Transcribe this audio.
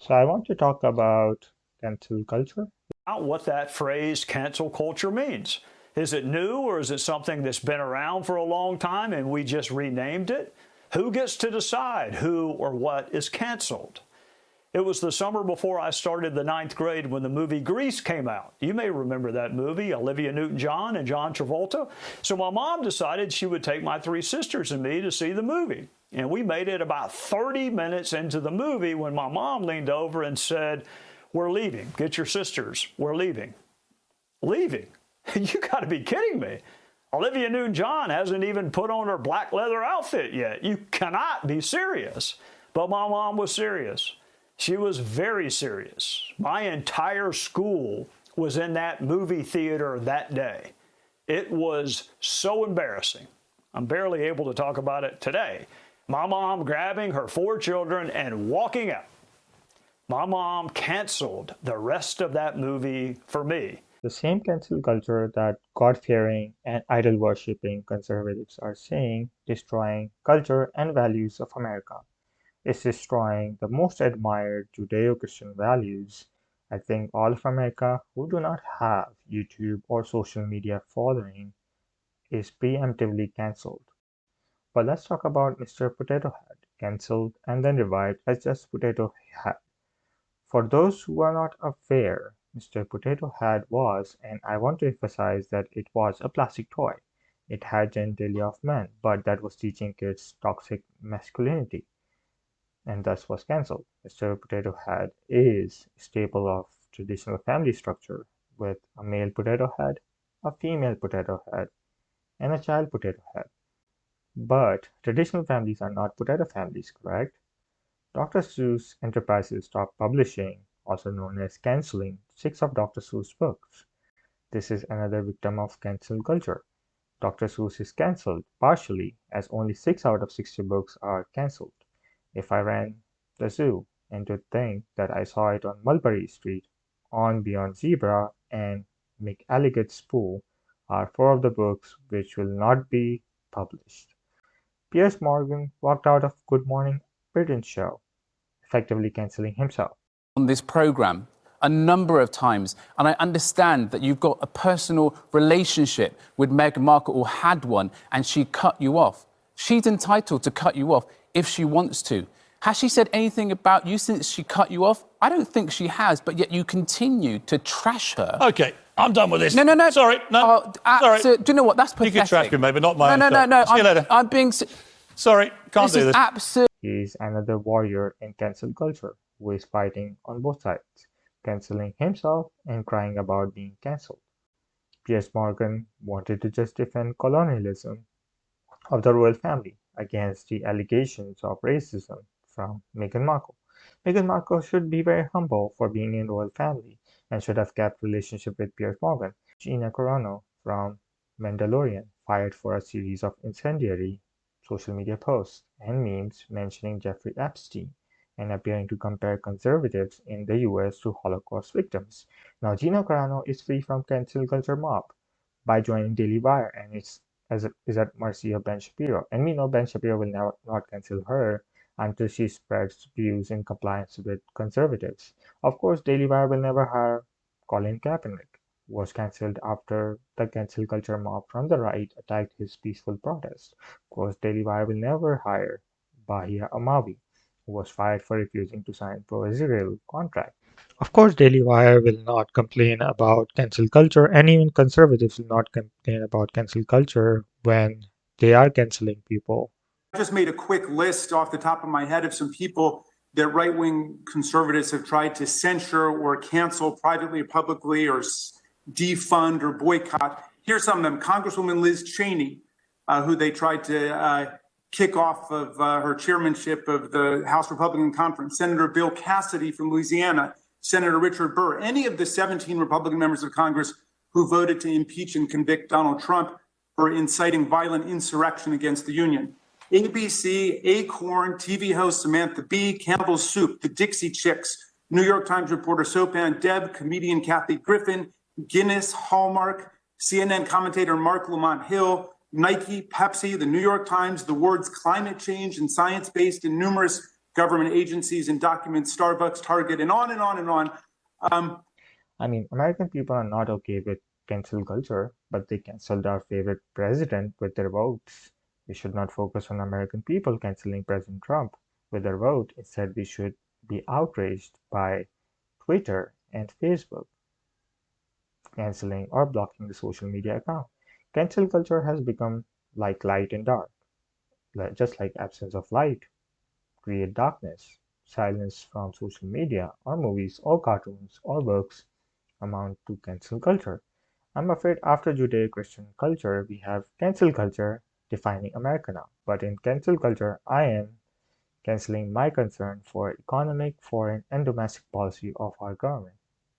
So I want to talk about cancel culture. Out what that phrase cancel culture means. Is it new or is it something that's been around for a long time and we just renamed it? Who gets to decide who or what is canceled? It was the summer before I started the ninth grade when the movie Grease came out. You may remember that movie, Olivia Newton-John and John Travolta. So my mom decided she would take my three sisters and me to see the movie. And we made it about 30 minutes into the movie when my mom leaned over and said, "We're leaving. Get your sisters. We're leaving." Leaving? You got to be kidding me. Olivia Newton-John hasn't even put on her black leather outfit yet. You cannot be serious. But my mom was serious. She was very serious. My entire school was in that movie theater that day. It was so embarrassing. I'm barely able to talk about it today. My mom grabbing her four children and walking out. My mom canceled the rest of that movie for me. The same cancel culture that God-fearing and idol-worshipping conservatives are saying destroying culture and values of America is destroying the most admired Judeo-Christian values. I think all of America who do not have YouTube or social media following is preemptively cancelled. But let's talk about Mr. Potato Head, cancelled and then revived as just Potato Head. For those who are not aware, Mr. Potato Head was, and I want to emphasize that it was a plastic toy. It had genitalia of men, but that was teaching kids toxic masculinity, and thus was cancelled. Mr. Potato Head is a staple of traditional family structure, with a male potato head, a female potato head, and a child potato head. But traditional families are not potato families, correct? Dr. Seuss Enterprises stopped publishing, also known as canceling, six of Dr. Seuss books. This is another victim of cancel culture. Dr. Seuss is cancelled partially as only 6 out of 60 books are cancelled. If I ran the zoo and to think that I saw it on Mulberry Street, On Beyond Zebra, and McElligot's Pooh are 4 of the books which will not be published. Piers Morgan walked out of Good Morning Britain show, effectively cancelling himself. On this program a number of times, and I understand that you've got a personal relationship with Meghan Markle, or had one, and she cut you off. She's entitled to cut you off if she wants to. Has she said anything about you since she cut you off? I don't think she has, but yet you continue to trash her. OK, I'm done with this. No. Sorry, no. Sorry. Do you know what? That's pathetic. You can trash me, maybe, not my No. See you later. I'm being... Sorry, can't do this. This is absolute. He is another warrior in cancel culture who is fighting on both sides, cancelling himself and crying about being cancelled. Piers Morgan wanted to just defend colonialism of the royal family against the allegations of racism from Meghan Markle. Meghan Markle should be very humble for being in royal family and should have kept relationship with Piers Morgan. Gina Carano from Mandalorian fired for a series of incendiary social media posts and memes mentioning Jeffrey Epstein and appearing to compare conservatives in the US to Holocaust victims. Now Gina Carano is free from cancel culture mob by joining Daily Wire and is at mercy of Ben Shapiro. And we know Ben Shapiro will not cancel her until she spreads views in compliance with conservatives. Of course, Daily Wire will never hire Colin Kaepernick, who was cancelled after the cancel culture mob from the right attacked his peaceful protest. Of course, Daily Wire will never hire Bahia Amavi, who was fired for refusing to sign pro-Israel contract. Of course, Daily Wire will not complain about cancel culture, and even conservatives will not complain about cancel culture when they are canceling people. I just made a quick list off the top of my head of some people that right-wing conservatives have tried to censure or cancel privately or publicly or defund or boycott. Here's some of them. Congresswoman Liz Cheney, who they tried to kick off of her chairmanship of the House Republican Conference. Senator Bill Cassidy from Louisiana. Senator Richard Burr. Any of the 17 Republican members of Congress who voted to impeach and convict Donald Trump for inciting violent insurrection against the Union. ABC, Acorn, TV host Samantha Bee, Campbell's Soup, the Dixie Chicks, New York Times reporter Sopan Deb, comedian Kathy Griffin, Guinness, Hallmark, CNN commentator Mark Lamont Hill, Nike, Pepsi, the New York Times, the words climate change and science-based in numerous government agencies and documents, Starbucks, Target, and on and on and on. I mean, American people are not okay with cancel culture, but they canceled our favorite president with their votes. We should not focus on American people canceling President Trump with their vote. Instead, we should be outraged by Twitter and Facebook canceling or blocking the social media account. Cancel culture has become like light and dark, just like absence of light create darkness. Silence from social media or movies or cartoons or books amount to cancel culture. I'm afraid after Judeo-Christian culture, we have cancel culture defining America now. But in cancel culture, I am canceling my concern for economic, foreign, and domestic policy of our government.